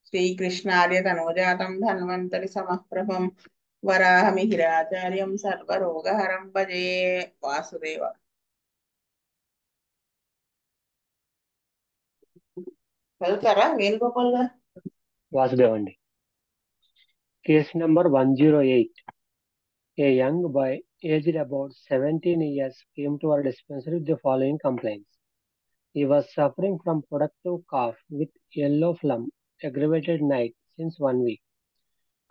श्रीकृष्णार्य तनोजातं धन्वन्तरि समप्रभं वराहमिहिराचार्यं सर्वरोगहरं भजे वासुदेव। చదువుతారా వేణుగోపాల్ గారు? వాసుదేవ్ అండి. Case number 108. A young boy aged about 17 years came to our dispensary with the following complaints. He was suffering from productive cough with yellow phlegm, aggravated night since 1 week.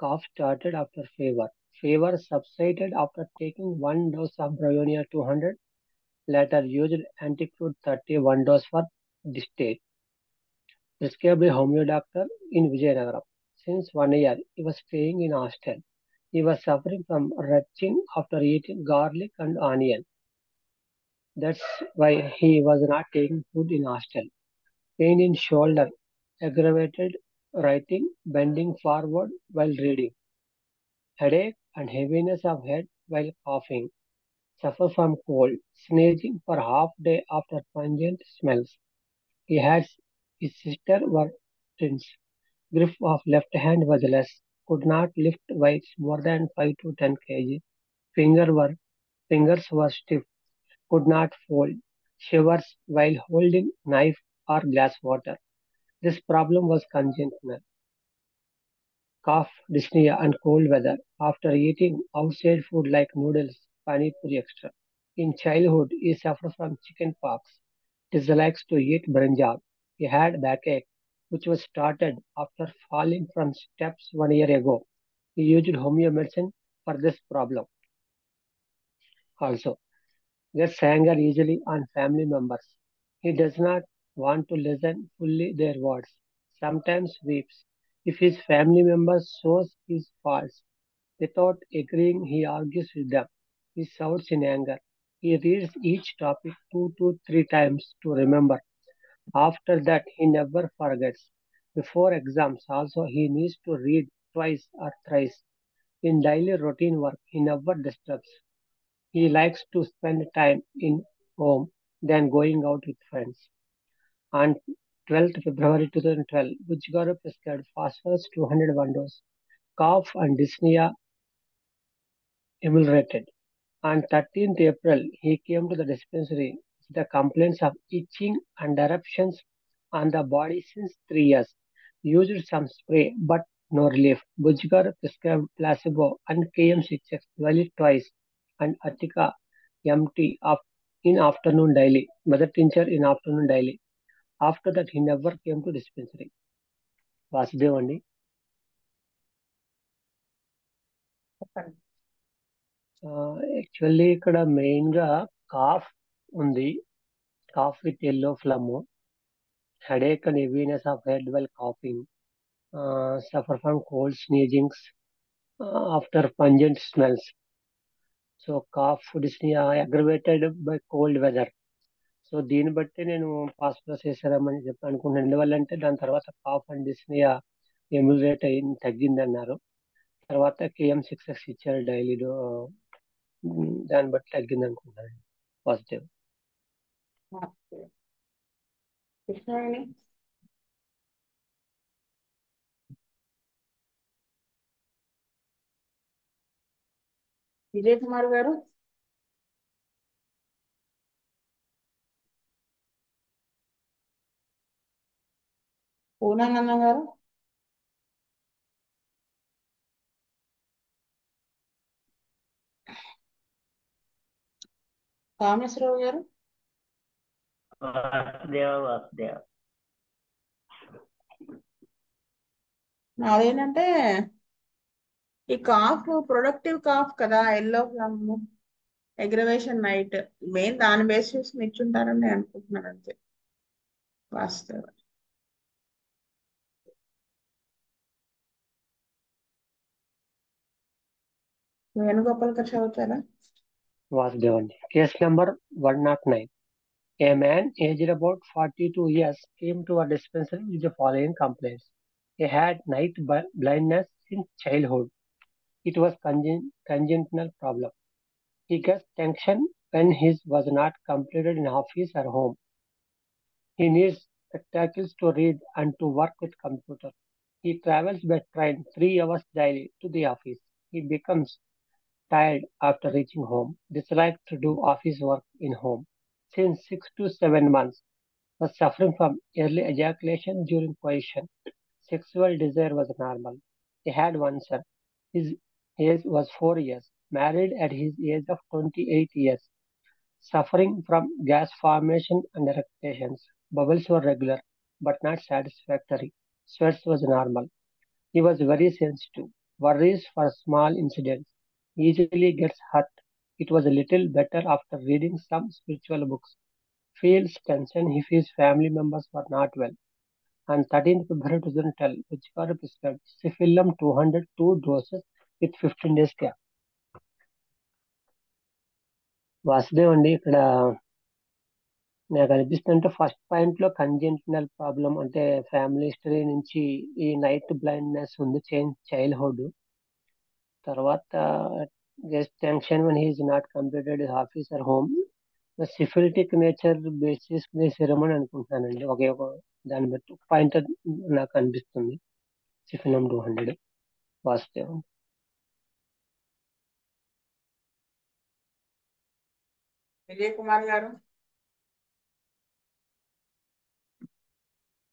Cough started after fever. Fever subsided after taking 1 dose of Bryonia 200, later used anticrude 30 1 dose for distillate. Prescribed a homeo doctor in Vijayanagaram. Since 1 year, he was staying in hostel. He was suffering from retching after eating garlic and onion. That's why he was not taking food in hostel. Pain in shoulder, aggravated writing, bending forward while reading. Headache and heaviness of head while coughing. Suffer from cold, sneezing for half day after pungent smells. He had his sister were twins. Grip of left hand was less. Could not lift weights more than 5 to 10 kg. Fingers were stiff. Could not fold. Shivers while holding knife or glass water. This problem was congenital. Cough, dyspnea, and cold weather after eating outside food like noodles, pani puri extra. In childhood, he suffered from chicken pox. Dislikes to eat brinjal. He had backache, which was started after falling from steps 1 year ago. He used homeo medicine for this problem. Also, gets anger easily on family members. He does not want to listen fully their words. Sometimes weeps. If his family member shows his faults without agreeing, he argues with them. He shouts in anger. He reads each topic 2 to 3 times to remember. After that, he never forgets. Before exams, also, he needs to read twice or thrice. In daily routine work, he never disturbs. He likes to spend time in home than going out with friends. On 12th February 2012, Bujgaru prescribed phosphorus 200 dose, cough and dyspnea ameliorated. On 13th April, he came to the dispensary with the complaints of itching and eruptions on the body since 3 years. Used some spray but no relief. Bujgar prescribed placebo and KM6X daily twice and Attica MT in afternoon daily. Mother tincture in afternoon daily. After that, he never came to dispensary. Vasudev అండి. చెప్పండి. Actually ఇక్కడ మెయిన్గా cough ఉంది. Cough with yellow phlegm, headache and heaviness of head while coughing, suffer from cold sneezings after pungent smells. So cough dyspnea aggravated by cold weather. So దీన్ని బట్టి నేను phosphorus వేసారని చెప్పి అనుకుంటున్నాను. ఎందువల్లంటే దాని తర్వాత కాఫ్ అండ్ dyspnea ఎమ్యూలేట్ అయ్యి తగ్గింది అన్నారు. తర్వాత KM6X ఇచ్చారు డైలీ. దాన్ని బట్టి తగ్గింది అనుకుంటున్నాను. పాజిటివ్. కృష్ణవేణి విజయ్ కుమార్ గారు, పూర్ణానంద గారు, కామేశ్వరరావు గారు. వాసుదేవ. అదేంటంటే ఈ కాఫ్ ప్రొడక్టివ్ కాఫ్ కదా, ఎల్లో ఫ్లమ్, అగ్రవేషన్ నైట్, మెయిన్ దాని బేస్ చేసి ఇచ్చుంటారని నేను అనుకుంటున్నాను అంతే. వాస్తవ వేణుగోపాల్ గారు చదువుతారా? వాసుదేవ్ అండి. Case number 109. A man aged about 42 years came to our dispensary with the following complaints. He had night blindness since childhood. It was congenital problem. He gets tension when his was not completed in office or home. He needs spectacles to read and to work with computer. He travels by train 3 hours daily to the office. He becomes tired after reaching home, disliked to do office work in home. Since 6 to 7 months, was suffering from early ejaculation during position. Sexual desire was normal. He had one son. His age was 4 years. Married at his age of 28 years. Suffering from gas formation and erections. Bubbles were regular, but not satisfactory. Sweats was normal. He was very sensitive. Worries for small incidents. Easily gets hurt. It was a little better after reading some spiritual books. Feels tension if his family members were not well. On 13th February 2012, Ruchikara prescribed Cefilum 200 2 doses with 15 days gap. Vasudev అండి ఇక్కడ నాకు అనిపిస్తుంటే first point లో congenital problem అంటే family history నుంచి ఈ night blindness ఉంది childhood తర్వాత just tension one he is not completed office or home syphilitic nature basis చేసారేమని అనుకుంటున్నానండి ఒకే ఒక దాన్ని బట్టి పాయింట్ నాకు అనిపిస్తుంది సిఫిలం 200 వాసుదేవ్. విజయ్ కుమార్ గారు,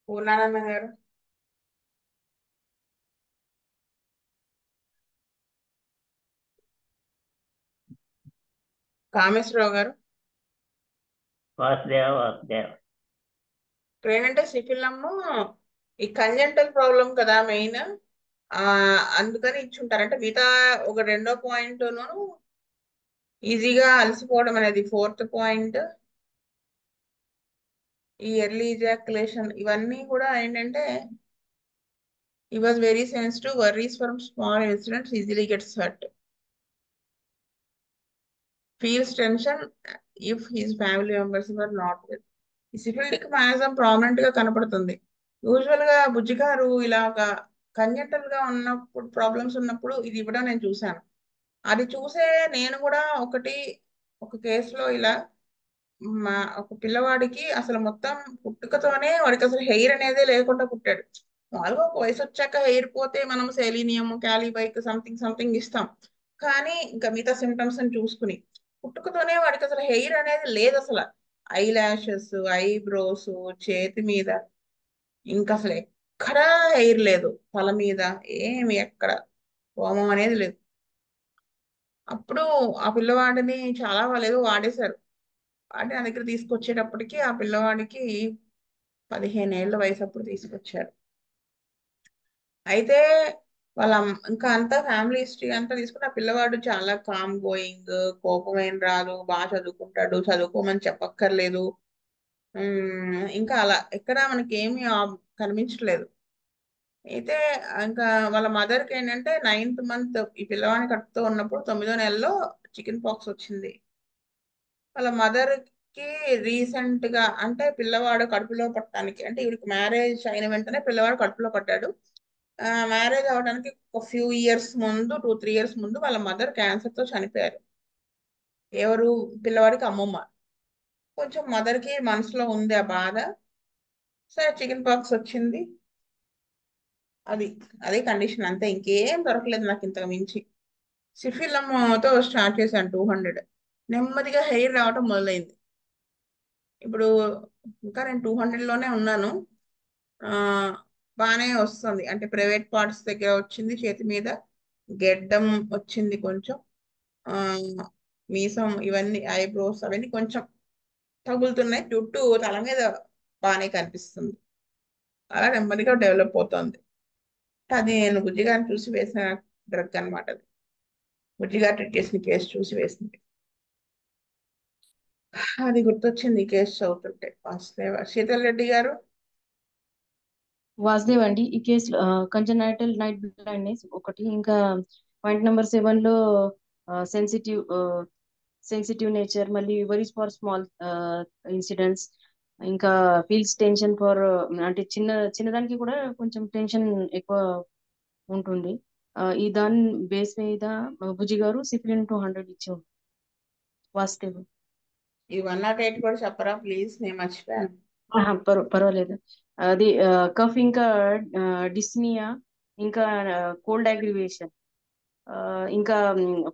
పూర్ణానంద గారు, కామేశ్వరరావు గారు. వాసుదేవ్ ఇక్కడ ఏంటంటే సిఫిలము ఈ కంజెంటల్ ప్రాబ్లం కదా మెయిన్, అందుకని ఇచ్చుంటారు. అంటే మిగతా ఒక రెండో పాయింట్ ఈజీగా అలసిపోవడం అనేది ఫోర్త్ పాయింట్. ఈ ఎర్లీ ఇజాక్యులేషన్ ఇవన్నీ కూడా ఏంటంటే he was very sensitive, worries from small incidents, easily gets hurt, feels tension if his family members were not with. ఈ సిఫిలిటిక్ మాక్సిమం ప్రామినెంట్ గా కనపడుతుంది. యూజువల్ గా బుజ్జి గారు ఇలాగా కంజెంటల్ గా ఉన్నప్పుడు ప్రాబ్లమ్స్ ఉన్నప్పుడు ఇది ఇవ్వడం నేను చూశాను. అది చూసే నేను కూడా ఒక కేసులో ఇలా ఒక పిల్లవాడికి అసలు మొత్తం పుట్టుకతోనే వాడికి అసలు హెయిర్ అనేదే లేకుండా పుట్టాడు. మామూలుగా ఒక వయసు వచ్చాక హెయిర్ పోతే మనం సెలీనియం క్యాలీబైక్ సంథింగ్ సంథింగ్ ఇస్తాం, కానీ ఇంకా మిగతా సిమ్టమ్స్ అని చూసుకుని పుట్టుకతోనే వాడికి అసలు హెయిర్ అనేది లేదు. అసలు ఐ లాషెస్, ఐబ్రోస్, చేతి మీద ఇంకా అసలు ఎక్కడా హెయిర్ లేదు, తల మీద ఏమి ఎక్కడ రోమం అనేది లేదు. అప్పుడు ఆ పిల్లవాడిని చాలా వాళ్ళు వాడేశారు. వాడి నా దగ్గర తీసుకొచ్చేటప్పటికి ఆ పిల్లవాడికి 15 ఏళ్ల వయసు అప్పుడు తీసుకొచ్చారు. అయితే ఇంకా అంతా ఫ్యామిలీ హిస్టరీ అంతా తీసుకుని ఆ పిల్లవాడు చాలా కామ్ గోయింగ్, కోపం ఏం రాదు, బాగా చదువుకుంటాడు, చదువుకోమని చెప్పక్కర్లేదు. ఇంకా అలా ఎక్కడ మనకి ఏమి కనిపించట్లేదు. అయితే ఇంకా వాళ్ళ మదర్కి ఏంటంటే 9th మంత్ ఈ పిల్లవాడిని కడుపుతో ఉన్నప్పుడు 9వ నెలలో చికెన్ పాక్స్ వచ్చింది. వాళ్ళ మదర్ కి రీసెంట్ గా అంటే పిల్లవాడు కడుపులో పట్టడానికి అంటే వీడికి మ్యారేజ్ అయిన వెంటనే పిల్లవాడు కడుపులో పట్టాడు. మ్యారేజ్ అవడానికి ఒక ఫ్యూ ఇయర్స్ ముందు 2-3 ఇయర్స్ ముందు వాళ్ళ మదర్ క్యాన్సర్ తో చనిపోయారు. ఎవరు? పిల్లవాడికి అమ్మమ్మ. కొంచెం మదర్ కి మనసులో ఉంది ఆ బాధ. సరే చికెన్ పాక్స్ వచ్చింది. అది అదే కండిషన్ అంతే, ఇంకేం దొరకలేదు నాకు ఇంతకు మించి. సిఫిలమ్తో స్టార్ట్ చేశాను 200. నెమ్మదిగా హెయిర్ రావటం మొదలైంది. ఇప్పుడు ఇంకా నేను 200లోనే ఉన్నాను. బాగానే వస్తుంది. అంటే ప్రైవేట్ పార్ట్స్ దగ్గర వచ్చింది, చేతి మీద గెడ్డం వచ్చింది కొంచెం, మీసం ఇవన్నీ ఐబ్రోస్ అవన్నీ కొంచెం తగులుతున్నాయి. జుట్టు తల మీద బాగానే కనిపిస్తుంది. అలా నెమ్మదిగా డెవలప్ అవుతుంది. అది నేను బుజ్జిగారిని చూసి వేసిన డ్రగ్ అనమాట. అది బుజ్జిగారు ట్రీట్ చేసిన కేసు చూసి వేసింది. అది గుర్తొచ్చింది ఈ కేసు చదువుతుంటే. శీతల్ రెడ్డి గారు. వాసుదేవ్ అండి, ఈ కేసులో కంజనైటల్ నైట్ బ్లైండ్నెస్ ఒకటి, ఇంకా పాయింట్ నెంబర్ 7 లో సెన్సిటివ్ నేచర్, మళ్ళీ వరీస్ ఫర్ స్మాల్ ఇన్సిడెంట్స్, ఇంకా ఫీల్స్ టెన్షన్ ఫర్ అంటే చిన్నదానికి కూడా కొంచెం టెన్షన్ ఎక్కువ ఉంటుంది. ఈ దాని బేస్ మీద బుజ్జి గారు సిఫిలిన్ 200 ఇచ్చారు. వాసుదేవ్ ఈ 108 కూడా చెప్పరా ప్లీజ్, నేను మర్చిపోయాను. పర్వాలేదు. అది కఫ్, ఇంకా డిస్నియా, ఇంకా కోల్డ్ అగ్రివేషన్, ఇంకా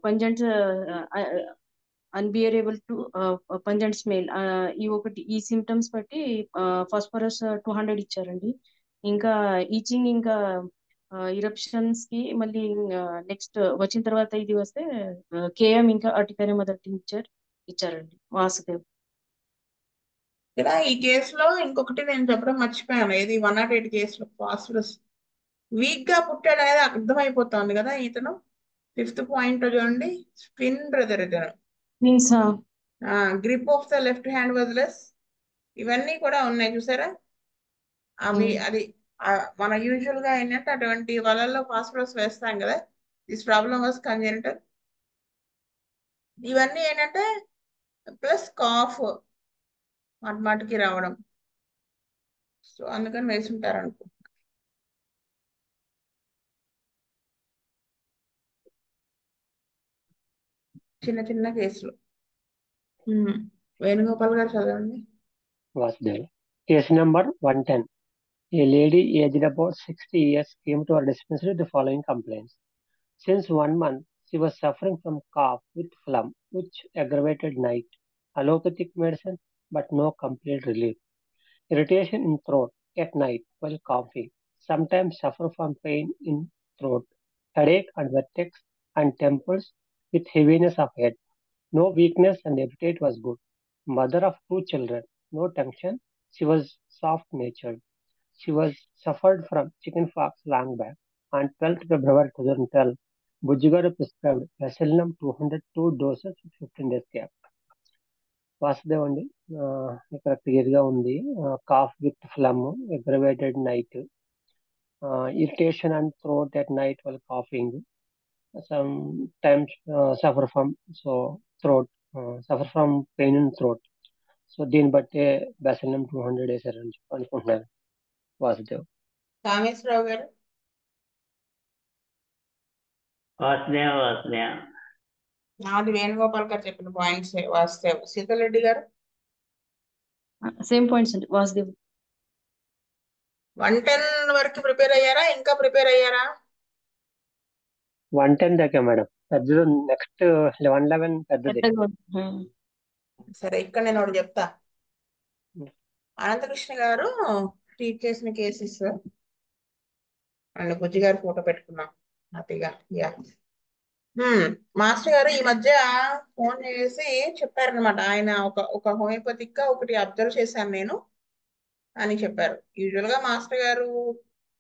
పంజెంట్, అన్బియరబుల్ టు పంజెంట్ స్మెల్, ఈ సిమ్టమ్స్ బట్టి ఫాస్ఫరస్ 200 ఇచ్చారండి. ఇంకా ఈచింగ్, ఇంకా ఇరప్షన్స్ కి మళ్ళీ నెక్స్ట్ వచ్చిన తర్వాత ఇది వస్తే కేఎం, ఇంకా అర్టికరీ మదర్ టింక్చర్ ఇచ్చారండి వాసుదేవ్. ఇలా ఈ కేసులో ఇంకొకటి నేను చెప్పడం మర్చిపోయాను, ఏది 108 కేసులో ఫాస్ఫరస్ వీక్ గా పుట్టాడు అనేది అర్థమైపోతుంది కదా ఇతను. ఫిఫ్త్ పాయింట్ చూడండి, స్పిన్ బ్రదర్ ఇతను. Means grip of the left hand was less, ఇవన్నీ కూడా ఉన్నాయి చూసారా. అవి అది మన యూజువల్ గా ఏంటంటే అటువంటి వలల్లో ఫాస్ఫరస్ వేస్తాం కదా. This problem was congenital. ఇవన్నీ ఏంటంటే ప్లస్ కాఫ్ మాటికి రావడం, సో అందుకని వేసుంటారు అనుకో. చిన్న చిన్న కేసులు. వేణుగోపాల్ గారు చదవండి. Vasudev. Case number 110. A lady aged about 60 years came to our dispensary with the following complaints. Since 1 month, she was suffering from cough with phlegm, which aggravated night. Allopathic medicine, but no complete relief. Irritation in throat at night while coughing. Sometimes suffer from pain in throat, headache and vertex and temples with heaviness of head. No weakness and appetite was good. Mother of 2 children, no tension. She was soft-natured. She was suffered from chickenpox long back. On 12th February 2012, Bujjigaru prescribed Vaselinum 202 doses with 15 days gap. Vasudev అండి, ఇక్కడ clear గా ఉంది. Cough with phlegm, aggravated night, irritation and throat at night while coughing, sometimes suffer from pain in throat. So దీన్ని బట్టి బెసలినం 200 వేసారని చెప్పి అనుకుంటున్నాను వాసుదేవ్. కామేశ్వరరావు గారు. వాసుదేవ. నాది వేణుగోపాల్ గారు చెప్పిన పాయింట్స్ వాస్తవ్. సీతారెడ్డి గారు. సేమ్ పాయింట్స్ అండి వాసుదేవ్. 110 వరకు ప్రిపేర్ అయ్యారా, ఇంకా ప్రిపేర్ అయ్యారా? 110 దాకా మేడం, పెద్దది నెక్స్ట్ 11 పెద్దది. పెద్దగా ఉంది. సరే, ఇక్కడ నేను ఒకటి చెప్తా. అనంతకృష్ణ గారు ట్రీట్ చేసిన కేసెస్ అండ్ బుజ్జి గారు ఫోటో పెట్టుకున్నాం హ్యాపీగా. యా, మాస్టర్ గారు ఈ మధ్య ఫోన్ చేసి చెప్పారనమాట. ఆయన ఒక హోమియోపతిక్ గా ఒకటి అబ్జర్వ్ చేశాను నేను అని చెప్పారు. యూజువల్ గా మాస్టర్ గారు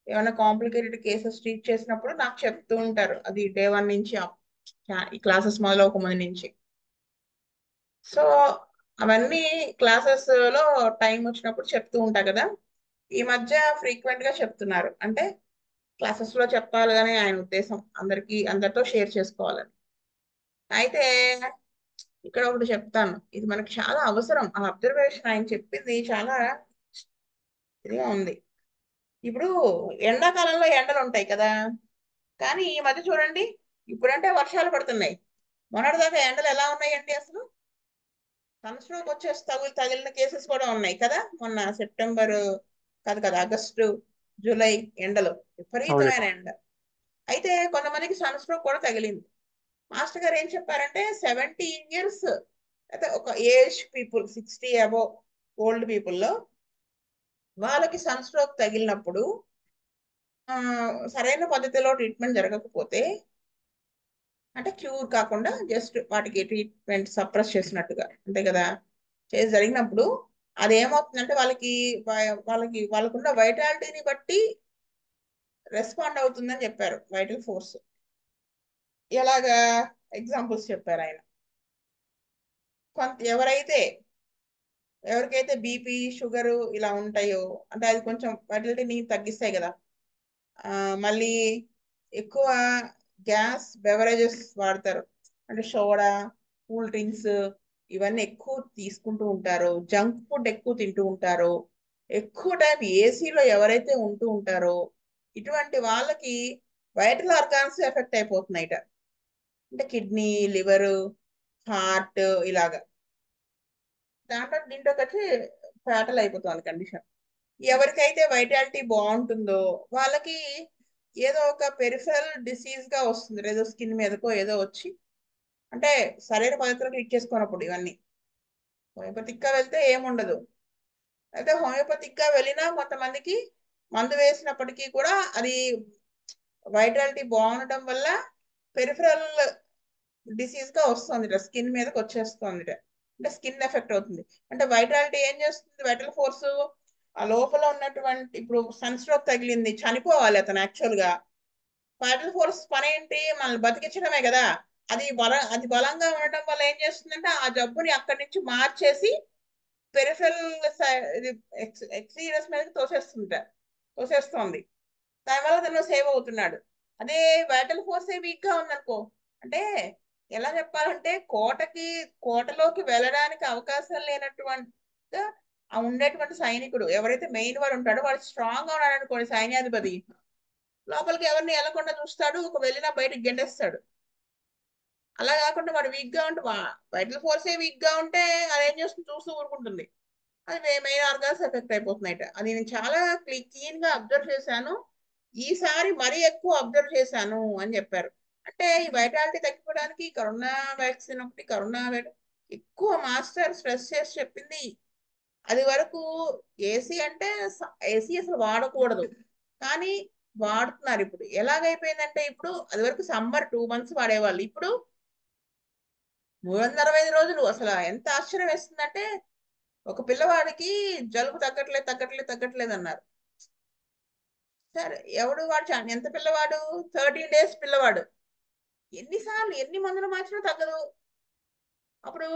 ఏమైనా కాంప్లికేటెడ్ కేసెస్ ట్రీట్ చేసినప్పుడు నాకు చెప్తూ ఉంటారు, అది డే 1 నుంచి ఈ క్లాసెస్ మొదలవక ముందు నుంచి. సో అవన్నీ క్లాసెస్ లో టైం వచ్చినప్పుడు చెప్తూ ఉంటా కదా. ఈ మధ్య ఫ్రీక్వెంట్ గా చెప్తున్నారు, అంటే క్లాసెస్ లో చెప్పాలి అని ఆయన ఉద్దేశం, అందరితో షేర్ చేసుకోవాలని. అయితే ఇక్కడ ఒకటి చెప్తాను, ఇది మనకి చాలా అవసరం. ఆ అబ్జర్వేషన్ ఆయన చెప్పింది చాలా ఇదిగా ఉంది. ఇప్పుడు ఎండాకాలంలో ఎండలు ఉంటాయి కదా, కానీ ఈ మధ్య చూడండి, ఇప్పుడంటే వర్షాలు పడుతున్నాయి. మొన్నటిదాకా ఎండలు ఎలా ఉన్నాయండి అసలు? సన్ స్ట్రోక్ వచ్చేసి తగిలిన కేసెస్ కూడా ఉన్నాయి కదా. మొన్న సెప్టెంబర్ కాదు కదా, ఆగస్టు జూలై ఎండలు విపరీతమైన ఎండ. అయితే కొంతమందికి సన్ స్ట్రోక్ కూడా తగిలింది. మాస్టర్ గారు ఏం చెప్పారంటే 70 years అయితే ఒక ఏజ్ పీపుల్ 60 అబోవ్ ఓల్డ్ పీపుల్లో వాళ్ళకి సన్ స్ట్రోక్ తగిలినప్పుడు సరైన పద్ధతిలో ట్రీట్మెంట్ జరగకపోతే, అంటే క్యూర్ కాకుండా జస్ట్ వాటికి ట్రీట్మెంట్ సప్రెస్ చేసినట్టుగా అంతే కదా జరిగినప్పుడు, అది ఏమవుతుందంటే వాళ్ళకున్న వైటాలిటీని బట్టి రెస్పాండ్ అవుతుందని చెప్పారు. వైటల్ ఫోర్స్ ఎలాగా ఎగ్జాంపుల్స్ చెప్పారు ఆయన. ఎవరికైతే బీపీ షుగరు ఇలా ఉంటాయో, అంటే అది కొంచెం వైటాలిటీని తగ్గిస్తాయి కదా. మళ్ళీ ఎక్కువ గ్యాస్ బెవరేజెస్ వాడతారు, అంటే సోడా, కూల్ డ్రింక్స్ ఇవన్నీ ఎక్కువ తీసుకుంటూ ఉంటారు, జంక్ ఫుడ్ ఎక్కువ తింటూ ఉంటారు, ఎక్కువ టైం ఏసీలో ఎవరైతే ఉంటూ ఉంటారో ఇటువంటి వాళ్ళకి వైటల్ ఆర్గాన్స్ ఎఫెక్ట్ అయిపోతున్నాయిట. అంటే కిడ్నీ, లివరు, హార్ట్ ఇలాగా. దీంట్లో వచ్చి ఫ్యాటల్ అయిపోతుంది కండిషన్. ఎవరికైతే వైటాలిటీ బాగుంటుందో వాళ్ళకి ఏదో ఒక పెరిఫరల్ డిసీజ్ గా వస్తుంది, ఏదో స్కిన్ మీదకో ఏదో వచ్చి, అంటే శరీర పద్ధతులకు ఇచ్చేసుకున్నప్పుడు ఇవన్నీ. హోమియోపతిక్ గా వెళ్తే ఏముండదు. అయితే హోమియోపతిక్ గా వెళ్ళినా కొంతమందికి మందు వేసినప్పటికీ కూడా అది వైటాలిటీ బాగుండటం వల్ల పెరిఫరల్ డిసీజ్ గా వస్తుంది, స్కిన్ మీదకి వచ్చేస్తుంది, అంటే స్కిన్ ఎఫెక్ట్ అవుతుంది. అంటే వైటాలిటీ ఏం చేస్తుంది, వైటల్ ఫోర్స్ ఆ లోపల ఉన్నటువంటి, ఇప్పుడు సన్ స్ట్రోక్ తగిలింది చనిపోవాలి అతను యాక్చువల్ గా, వైటల్ ఫోర్స్ పని ఏంటి, మనల్ని బతికించడమే కదా. అది బలంగా ఉండటం వల్ల ఏం చేస్తుందంటే ఆ జబ్బుని అక్కడి నుంచి మార్చేసి పెరిఫెరల్ ఇది ఎక్సీరస్ మీదకి తోసేస్తుంది. దానివల్ల తను సేవ్ అవుతున్నాడు. అదే వైటల్ ఫోర్స్ వీక్ గా ఉందనుకో, అంటే ఎలా చెప్పాలంటే కోటలోకి వెళ్ళడానికి అవకాశం లేనటువంటి ఆ ఉండేటువంటి సైనికుడు ఎవరైతే మెయిన్ వాడు ఉంటాడో వాడు స్ట్రాంగ్ గా ఉన్నాడు అనుకోండి, సైన్యాధిపతి లోపలికి ఎవరిని వెళ్ళకుండా చూస్తాడు, ఒక వెళ్ళినా బయటకు గెంటేస్తాడు. అలా కాకుండా వాడు వీక్ గా ఉంటే, వైటల్ ఫోర్సే వీక్ గా ఉంటే అది ఏం చేస్తుంది, చూస్తూ ఊరుకుంటుంది. అది మెయిన్ ఆర్గాన్స్ ఎఫెక్ట్ అయిపోతున్నాయి. అది నేను చాలా క్లీన్ గా అబ్జర్వ్ చేశాను. ఈసారి మరీ ఎక్కువ అబ్జర్వ్ చేశాను అని చెప్పారు. అంటే ఈ వైటాలిటీ తగ్గిపోవడానికి కరోనా వ్యాక్సిన్ ఒకటి, ఎక్కువ మాస్టర్ స్ట్రెస్ చేసి చెప్పింది. అది వరకు ఏసీ అంటే ఏసీ అసలు వాడకూడదు, కానీ వాడుతున్నారు. ఇప్పుడు ఎలాగైపోయిందంటే, ఇప్పుడు అది వరకు సమ్మర్ 2 months వాడేవాళ్ళు, ఇప్పుడు 365 రోజులు. అసలు ఎంత ఆశ్చర్యం వేస్తుందంటే, ఒక పిల్లవాడికి జలుబు తగ్గట్లేదు అన్నారు. సరే ఎవడు వాడు ఎంత పిల్లవాడు, 13 days పిల్లవాడు, ఎన్నిసార్లు ఎన్ని మందులు మార్చినా తగ్గదు. అప్పుడు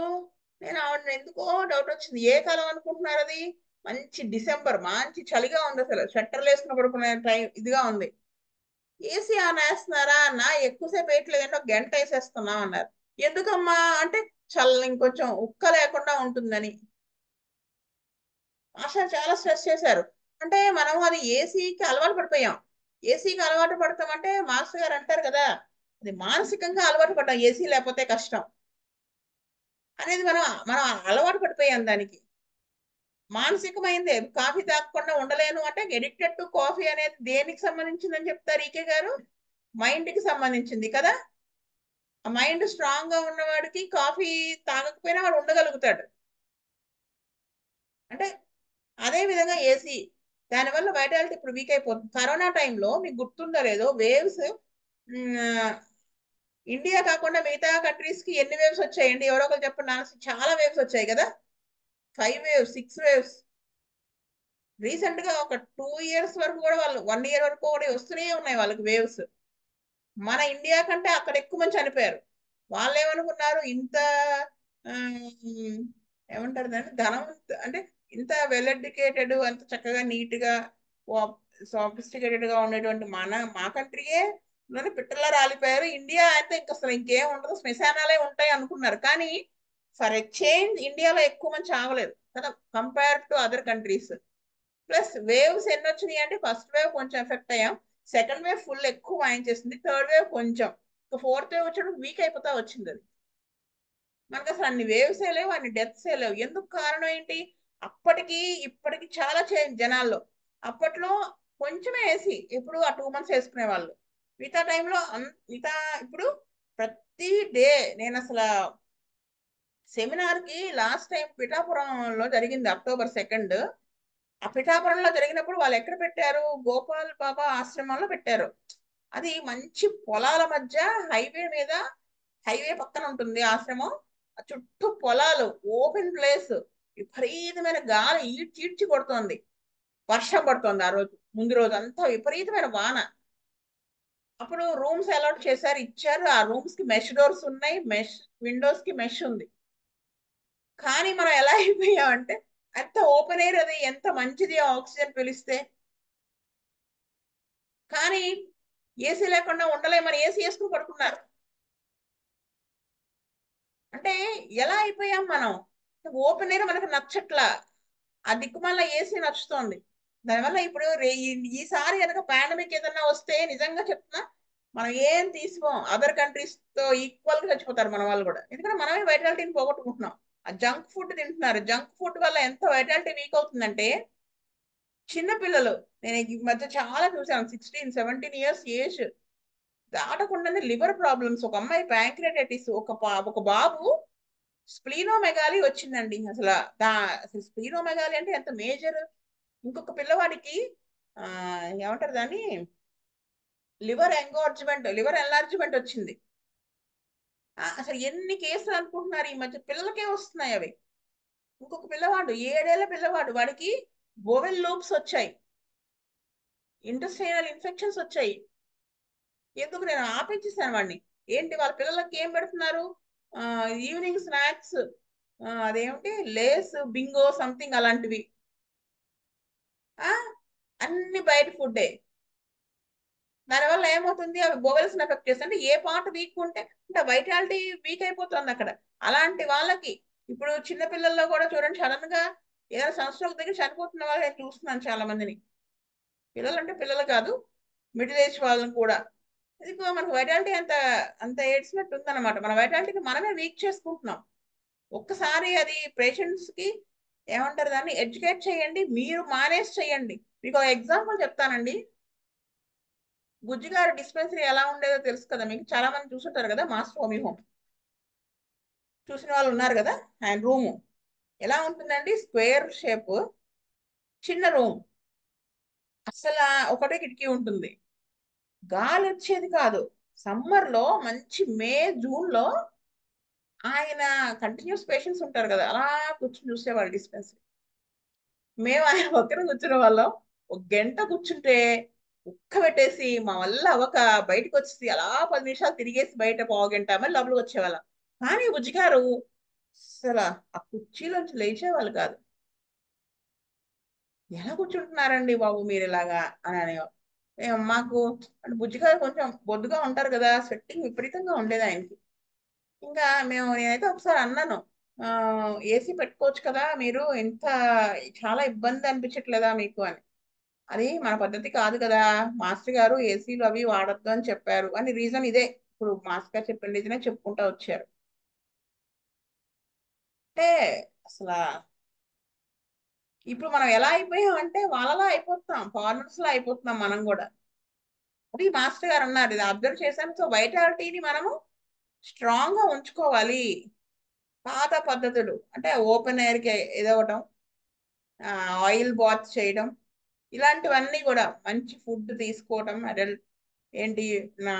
నేను ఆవిడ ఎందుకో డౌట్ వచ్చింది, ఏ కాలం అనుకుంటున్నారు అది, మంచి డిసెంబర్, మంచి చలిగా ఉంది, అసలు షట్టర్లు వేసుకుని పడుకునే టైం ఇదిగా ఉంది. ఏసీ ఆన్ వేస్తున్నారా అన్న, ఎక్కువసేపు వేయట్లేదంటే 1 గంట వేసేస్తున్నాం అన్నారు. ఎందుకమ్మా అంటే ఇంకొంచెం ఉక్క లేకుండా ఉంటుందని. ఆశ చాలా స్ట్రెస్ చేశారు. అంటే మనం అది ఏసీకి అలవాటు పడిపోయాం. ఏసీకి అలవాటు పడతామంటే మాస్టర్ గారు అంటారు కదా, అది మానసికంగా అలవాటు పడ్డాం, ఏసీ లేకపోతే కష్టం అనేది మనం మనం అలవాటు పడిపోయాం దానికి. మానసికమైందే, కాఫీ తాగకుండా ఉండలేను అంటే ఎడిక్టెడ్ టు కాఫీ అనేది దేనికి సంబంధించిందని చెప్తారు ఈకే గారు, మైండ్ కి సంబంధించింది కదా. ఆ మైండ్ స్ట్రాంగ్ గా ఉన్నవాడికి కాఫీ తాగకపోయినా వాడు ఉండగలుగుతాడు. అంటే అదే విధంగా ఏసీ, దానివల్ల వైటాలిటీ ఇప్పుడు వీక్ అయిపోతుంది. కరోనా టైంలో మీకు గుర్తుందో లేదో, వేవ్స్ ఇండియా కాకుండా మిగతా కంట్రీస్ కి ఎన్ని వేవ్స్ వచ్చాయండి, ఎవరో ఒకరు చెప్పండి. చాలా వేవ్స్ వచ్చాయి కదా, 5 waves 6 waves. రీసెంట్ గా ఒక 2 years వరకు కూడా, వాళ్ళు 1 year వరకు కూడా వస్తూనే ఉన్నాయి వాళ్ళకి వేవ్స్. మన ఇండియా కంటే అక్కడ ఎక్కువ మంది చనిపోయారు. వాళ్ళు ఏమనుకున్నారు, ఇంత ఏమంటారు దాన్ని, ధనం, అంటే ఇంత వెల్ ఎడ్యుకేటెడ్, అంత చక్కగా నీట్ గా సాఫిస్టికేటెడ్ గా ఉండేటువంటి మా కంట్రీయే పిట్టలా రాలిపోయారు. ఇండియా అయితే అసలు ఇంకేం ఉండదు, శ్మశానాలే ఉంటాయి అనుకున్నారు. కానీ ఫర్ ఎ చేంజ్ ఇండియాలో ఎక్కువ మంది చావలేదు కదా, compare to other countries. Plus waves ఎన్ని వచ్చినాయి అంటే, ఫస్ట్ వేవ్ కొంచెం ఎఫెక్ట్ అయ్యాం, సెకండ్ వేవ్ ఫుల్ ఎక్కువ వాయించేసింది, థర్డ్ వేవ్ కొంచెం, ఫోర్త్ వేవ్ వచ్చేటప్పుడు వీక్ అయిపోతా వచ్చింది అది. మనకు అసలు అన్ని వేవ్సే లేవు, అన్ని డెత్సే లేవు. ఎందుకు కారణం ఏంటి, అప్పటికి ఇప్పటికి చాలా చేంజ్ జనాల్లో. అప్పట్లో కొంచెమే వేసి, ఇప్పుడు ఆ 2 months వేసుకునే వాళ్ళు, మిగతా టైంలో మిగతా ఇప్పుడు ప్రతి డే. నేను అసలు సెమినార్ కి లాస్ట్ టైం పిఠాపురంలో జరిగింది, October 2nd. ఆ పిఠాపురంలో జరిగినప్పుడు వాళ్ళు ఎక్కడ పెట్టారు, గోపాల్ బాబా ఆశ్రమంలో పెట్టారు. అది మంచి పొలాల మధ్య, హైవే మీద, హైవే పక్కన ఉంటుంది ఆశ్రమం. ఆ చుట్టూ పొలాలు, ఓపెన్ ప్లేస్, విపరీతమైన గాలి ఈడ్చి కొడుతోంది. వర్షం పడుతోంది ఆ రోజు, ముందు రోజు అంతా విపరీతమైన వాన. అప్పుడు రూమ్స్ అలాట్ చేశారు, ఇచ్చారు. ఆ రూమ్స్ కి మెష్ డోర్స్ ఉన్నాయి, విండోస్ కి మెష్ ఉంది. కానీ మనం ఎలా అయిపోయామంటే, అంత ఓపెన్ ఎయిర్, అది ఎంత మంచిది ఆక్సిజన్ పిలిస్తే. కానీ ఏసీ లేకుండా ఉండలేమని ఏసీ వేసుకుని పడుకున్నారు. అంటే ఎలా అయిపోయాం మనం, ఓపెన్ ఎయిర్ మనకు నచ్చట్లా, ఆ దిక్కుమాల ఏసీ నచ్చుతోంది. దానివల్ల ఇప్పుడు ఈసారి కనుక పాండమిక్ ఏదన్నా వస్తే, నిజంగా చెప్తున్నా, మనం ఏం తీసుకోం, అదర్ కంట్రీస్ తో ఈక్వల్ గా చచ్చిపోతారు మన వాళ్ళు కూడా. ఎందుకంటే మనమే వైటాలిటీని పోగొట్టుకుంటున్నాం. ఆ జంక్ ఫుడ్ తింటున్నారు. జంక్ ఫుడ్ వల్ల ఎంత వైటాలిటీ వీక్ అవుతుందంటే, చిన్న పిల్లలు, నేను ఈ మధ్య చాలా చూసాను, 16-17 ఇయర్స్ ఏజ్ దాటకుండానే లివర్ ప్రాబ్లమ్స్. ఒక అమ్మాయి ప్యాంక్రియాటైటిస్, ఒక బాబు స్ప్లీనోమెగాలి వచ్చిందండి. అసలు అసలు స్ప్లీనోమెగాలి అంటే ఎంత మేజర్. ఇంకొక పిల్లవాడికి ఆ ఏమంటారు దాన్ని, లివర్ ఎన్లార్జ్మెంట్ వచ్చింది. అసలు ఎన్ని కేసులు అనుకుంటున్నారు, ఈ మధ్య పిల్లలకే వస్తున్నాయి అవి. ఇంకొక పిల్లవాడు 7 ఏళ్ల పిల్లవాడు, వాడికి బోవెల్ లూప్స్ వచ్చాయి, ఇంటెస్టైనల్ ఇన్ఫెక్షన్స్ వచ్చాయి. ఎందుకు నేను ఆపించేసాను వాడిని. ఏంటి వాళ్ళ పిల్లలకి ఏం పెడుతున్నారు, ఈవినింగ్ స్నాక్స్, అదేమిటి లేస్ బింగో సంథింగ్ అలాంటివి, ఆ అన్ని బయట ఫుడ్డే. దానివల్ల ఏమవుతుంది, అవి బోవెల్స్ ఎఫెక్ట్ చేస్తాయి. అంటే ఏ పార్ట్ వీక్ ఉంటే అంటే వైటాలిటీ వీక్ అయిపోతుంది అక్కడ. అలాంటి వాళ్ళకి ఇప్పుడు చిన్న పిల్లల్లో కూడా చూడండి, సడన్ గా ఏదైనా సన్స్ట్రోక్ దగ్గర చనిపోతున్న వాళ్ళు నేను చూస్తున్నాను చాలా మందిని. పిల్లలు అంటే పిల్లలు కాదు, మిడిల్ ఏజ్ వాళ్ళని కూడా. ఇది మనకు వైటాలిటీ అంత అంత ఏడ్చినట్టు ఉందన్నమాట. మన వైటాలిటీని మనమే వీక్ చేసుకుంటున్నాం. ఒక్కసారి అది పేషెంట్స్ కి ఏమంటారు దాన్ని ఎడ్యుకేట్ చేయండి, మీరు మానేజ్ చేయండి. మీకు ఒక ఎగ్జాంపుల్ చెప్తానండి. బుజ్జిగారు డిస్పెన్సరీ ఎలా ఉండేదో తెలుసు కదా మీకు, చాలా మంది చూసుంటారు కదా, మాస్టర్ హోమీ హోమ్ చూసిన వాళ్ళు ఉన్నారు కదా. ఆయన రూము ఎలా ఉంటుందండి, స్క్వేర్ షేప్, చిన్న రూమ్, అసలు ఒకటే కిటికీ ఉంటుంది, గాలి వచ్చేది కాదు. సమ్మర్ లో మంచి జూన్ లో ఆయన కంటిన్యూస్ పేషెంట్స్ ఉంటారు కదా, అలా కూర్చుని చూసేవాళ్ళు డిస్పెన్సరీ. మేము ఆయన పక్కన కూర్చునే వాళ్ళం. ఒక గంట కూర్చుంటే ఉక్క పెట్టేసి మా వల్ల ఒక బయటకు వచ్చేసి అలా 10 నిమిషాలు తిరిగేసి బయట పావు గంట మరి లోపలికి వచ్చేవాళ్ళం. కానీ బుజ్జిగారు అసలు ఆ కుర్చీలోంచి లేచేవాళ్ళు కాదు. ఎలా కూర్చుంటున్నారండి బాబు మీరు ఇలాగా అని అనేవారు. మాకు అంటే బుజ్జిగారు కొంచెం బొద్దుగా ఉంటారు కదా, స్వెట్టింగ్ విపరీతంగా ఉండేది ఆయనకి. ఇంకా నేనైతే ఒకసారి అన్నాను, ఏసీ పెట్టుకోవచ్చు కదా మీరు, ఎంత చాలా ఇబ్బంది అనిపించట్లేదా మీకు అని. అది మన పద్ధతి కాదు కదా, మాస్టర్ గారు ఏసీలు అవి వాడద్దు అని చెప్పారు అని రీజన్ ఇదే. ఇప్పుడు మాస్టర్ గారు చెప్పిన రీజనే చెప్పుకుంటా వచ్చారు. అంటే అసలు ఇప్పుడు మనం ఎలా అయిపోయాం అంటే వాళ్ళలా అయిపోతున్నాం, ఫారినర్స్ లా అయిపోతున్నాం మనం కూడా. అది మాస్టర్ గారు అన్నారు, ఇది అబ్జర్వ్ చేశాను. సో వైటాలిటీని మనము స్ట్రాంగ్ గా ఉంచుకోవాలి. పాత పద్ధతులు అంటే ఓపెన్ ఎయిర్ కి ఎదవటం, ఆయిల్ బాత్ చేయడం, ఇలాంటివన్నీ కూడా, మంచి ఫుడ్ తీసుకోవడం, అడల్ట్ ఏంటి నా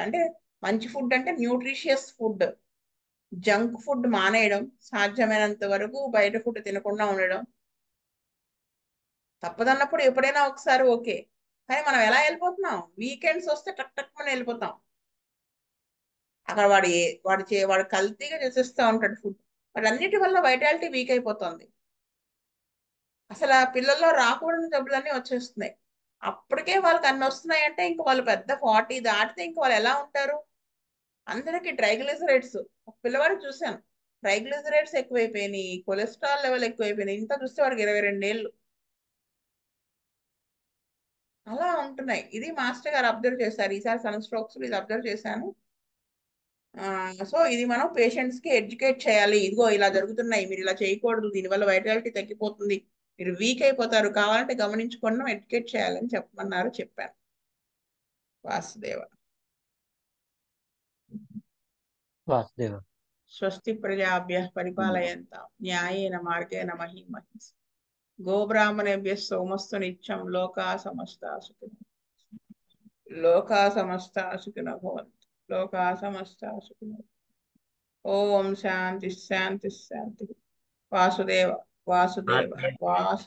అంటే మంచి ఫుడ్ అంటే న్యూట్రిషియస్ ఫుడ్, జంక్ ఫుడ్ మానేయడం, సాధ్యమైనంత వరకు బయట ఫుడ్ తినకుండా ఉండడం. తప్పదన్నప్పుడు ఎప్పుడైనా ఒకసారి ఓకే, కానీ మనం ఎలా వెళ్ళిపోతున్నాం, వీకెండ్స్ వస్తే టక్ టక్ మనం వెళ్ళిపోతాం. అక్కడ వాడు కల్తీగా చేసేస్తూ ఉంటాడు ఫుడ్. వాటన్నిటి వల్ల వైటాలిటీ వీక్ అయిపోతుంది. అసలు ఆ పిల్లల్లో రాకూడని జబ్బులన్నీ వచ్చేస్తున్నాయి. అప్పటికే వాళ్ళకి అన్ని వస్తున్నాయి అంటే ఇంక వాళ్ళు పెద్ద 40 దాటితే ఇంక వాళ్ళు ఎలా ఉంటారు. అందరికీ ట్రైగ్లిజరైడ్స్, ఒక పిల్లవాడికి చూశాను, ట్రైగ్లిజరైడ్స్ ఎక్కువైపోయినాయి, కొలెస్ట్రాల్ లెవెల్ ఎక్కువైపోయినాయి. ఇంత చూస్తే వాడికి 22 ఏళ్ళు. అలా ఉంటున్నాయి. ఇది మాస్టర్ గారు అబ్జర్వ్ చేశారు. ఈసారి సన్ స్ట్రోక్స్ ఇది అబ్జర్వ్ చేశాను. సో ఇది మనం పేషెంట్స్ కి ఎడ్యుకేట్ చేయాలి, ఇదిగో ఇలా జరుగుతున్నాయి, మీరు ఇలా చేయకూడదు, దీనివల్ల వైటాలిటీ తగ్గిపోతుంది, మీరు వీక్ అయిపోతారు, కావాలంటే గమనించుకోండి, ఎడ్యుకేట్ చేయాలని చెప్పమన్నారు, చెప్పాను. వాసుదేవ. వాసుదేవ. స్వస్తి ప్రజాభ్య పరిపాలయంతాం న్యాయేన మార్గేణ మహీం మహీస్. గోబ్రాహ్మణేభ్య సోమస్తు నిత్యం లోకా సమస్తా సుఖినో భవంతు. లోకా సమస్తా సుఖినో. ఓం శాంతి శాంతి శాంతి. వాసుదేవ వాసుదేవ వాసు